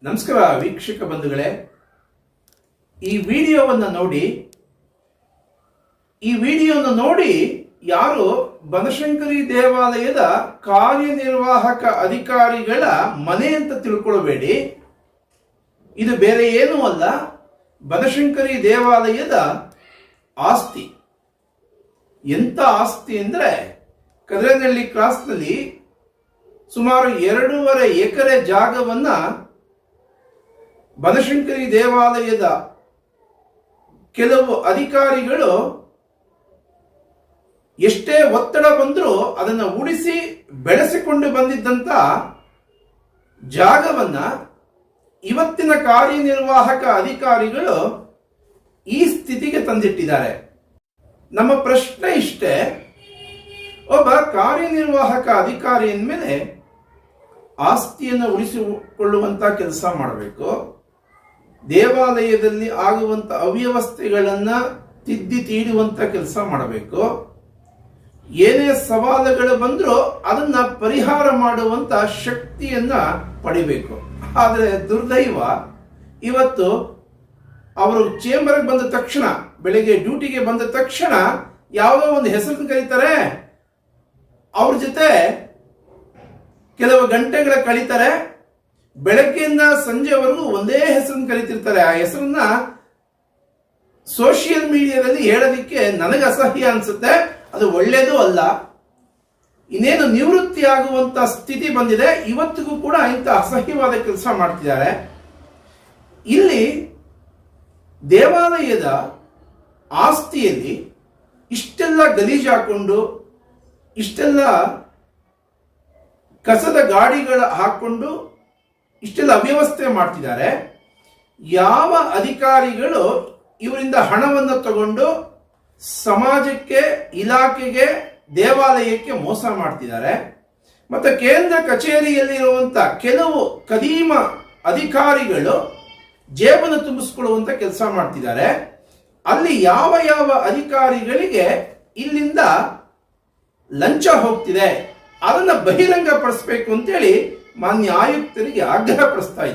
ನಮಸ್ಕಾರ ವೀಕ್ಷಕ ಬಂಧುಗಳೇ, ಈ ವಿಡಿಯೋವನ್ನು ನೋಡಿ ಯಾರು ಬನಶಂಕರಿ ದೇವಾಲಯದ ಕಾರ್ಯನಿರ್ವಾಹಕ ಅಧಿಕಾರಿಗಳ ಮನೆ ಅಂತ ತಿಳ್ಕೊಳ್ಬೇಡಿ. ಇದು ಬೇರೆ ಏನೂ ಅಲ್ಲ, ಬನಶಂಕರಿ ದೇವಾಲಯದ ಆಸ್ತಿ. ಎಂತ ಆಸ್ತಿ ಅಂದ್ರೆ ಕದ್ರನಹಳ್ಳಿ ಕ್ರಾಸ್ನಲ್ಲಿ ಸುಮಾರು 2.5 ಎಕರೆ ಜಾಗವನ್ನ ಬನಶಂಕರಿ ದೇವಾಲಯದ ಕೆಲವು ಅಧಿಕಾರಿಗಳು ಎಷ್ಟೇ ಒತ್ತಡ ಬಂದರೂ ಅದನ್ನು ಉಳಿಸಿ ಬೆಳೆಸಿಕೊಂಡು ಬಂದಿದ್ದಂತ ಜಾಗವನ್ನ ಇವತ್ತಿನ ಕಾರ್ಯನಿರ್ವಾಹಕ ಅಧಿಕಾರಿಗಳು ಈ ಸ್ಥಿತಿಗೆ ತಂದಿಟ್ಟಿದ್ದಾರೆ. ನಮ್ಮ ಪ್ರಶ್ನೆ ಇಷ್ಟೇ, ಒಬ್ಬ ಕಾರ್ಯನಿರ್ವಾಹಕ ಅಧಿಕಾರಿ ಅಂದಮೇಲೆ ಆಸ್ತಿಯನ್ನು ಉಳಿಸಿಕೊಳ್ಳುವಂತ ಕೆಲಸ ಮಾಡಬೇಕು, ದೇವಾಲಯದಲ್ಲಿ ಆಗುವಂತ ಅವ್ಯವಸ್ಥೆಗಳನ್ನ ತಿದ್ದಿ ತೀಡುವಂತ ಕೆಲಸ ಮಾಡಬೇಕು, ಏನೇ ಸವಾಲುಗಳು ಬಂದರೂ ಅದನ್ನ ಪರಿಹಾರ ಮಾಡುವಂತ ಶಕ್ತಿಯನ್ನ ಪಡಿಬೇಕು. ಆದರೆ ದುರ್ದೈವ, ಇವತ್ತು ಅವರು ಚೇಂಬರ್ಗೆ ಬಂದ ತಕ್ಷಣ, ಬೆಳಿಗ್ಗೆ ಡ್ಯೂಟಿಗೆ ಬಂದ ತಕ್ಷಣ ಯಾವುದೋ ಒಂದು ಹೆಸರನ್ನು ಕರೀತಾರೆ, ಅವ್ರ ಜೊತೆ ಕೆಲವು ಗಂಟೆಗಳ ಕಳೀತಾರೆ, ಬೆಳಗ್ಗೆಯಿಂದ ಸಂಜೆವರೆಗೂ ಒಂದೇ ಹೆಸರನ್ನು ಕರೀತಿರ್ತಾರೆ. ಆ ಹೆಸರನ್ನ ಸೋಷಿಯಲ್ ಮೀಡಿಯಾದಲ್ಲಿ ಹೇಳೋದಿಕ್ಕೆ ನನಗೆ ಅಸಹ್ಯ ಅನ್ಸುತ್ತೆ, ಅದು ಒಳ್ಳೇದೂ ಅಲ್ಲ. ಇನ್ನೇನು ನಿವೃತ್ತಿ ಆಗುವಂತ ಸ್ಥಿತಿ ಬಂದಿದೆ, ಇವತ್ತಿಗೂ ಕೂಡ ಇಂಥ ಅಸಹ್ಯವಾದ ಕೆಲಸ ಮಾಡ್ತಿದ್ದಾರೆ. ಇಲ್ಲಿ ದೇವಾಲಯದ ಆಸ್ತಿಯಲ್ಲಿ ಇಷ್ಟೆಲ್ಲ ಗಲೀಜು ಹಾಕೊಂಡು, ಇಷ್ಟೆಲ್ಲ ಕಸದ ಗಾಡಿಗಳ ಹಾಕೊಂಡು, ಇಷ್ಟೆಲ್ಲ ಅವ್ಯವಸ್ಥೆ ಮಾಡ್ತಿದ್ದಾರೆ. ಯಾವ ಅಧಿಕಾರಿಗಳು ಇವರಿಂದ ಹಣವನ್ನು ತಗೊಂಡು ಸಮಾಜಕ್ಕೆ, ಇಲಾಖೆಗೆ, ದೇವಾಲಯಕ್ಕೆ ಮೋಸ ಮಾಡ್ತಿದ್ದಾರೆ? ಮತ್ತೆ ಕೇಂದ್ರ ಕಚೇರಿಯಲ್ಲಿರುವಂತ ಕೆಲವು ಕದೀಮ ಅಧಿಕಾರಿಗಳು ಜೇಬನ್ನು ತುಂಬಿಸ್ಕೊಳ್ಳುವಂತ ಕೆಲಸ ಮಾಡ್ತಿದ್ದಾರೆ. ಅಲ್ಲಿ ಯಾವ ಯಾವ ಅಧಿಕಾರಿಗಳಿಗೆ ಇಲ್ಲಿಂದ ಲಂಚ ಹೋಗ್ತಿದೆ ಅದನ್ನ ಬಹಿರಂಗ ಪಡಿಸಬೇಕು ಅಂತೇಳಿ ಮಾನ್ಯ ಆಯುಕ್ತರಿಗೆ ಆಗ್ರಹ ಪಡಿಸ್ತಾ ಇದ್ದಾರೆ.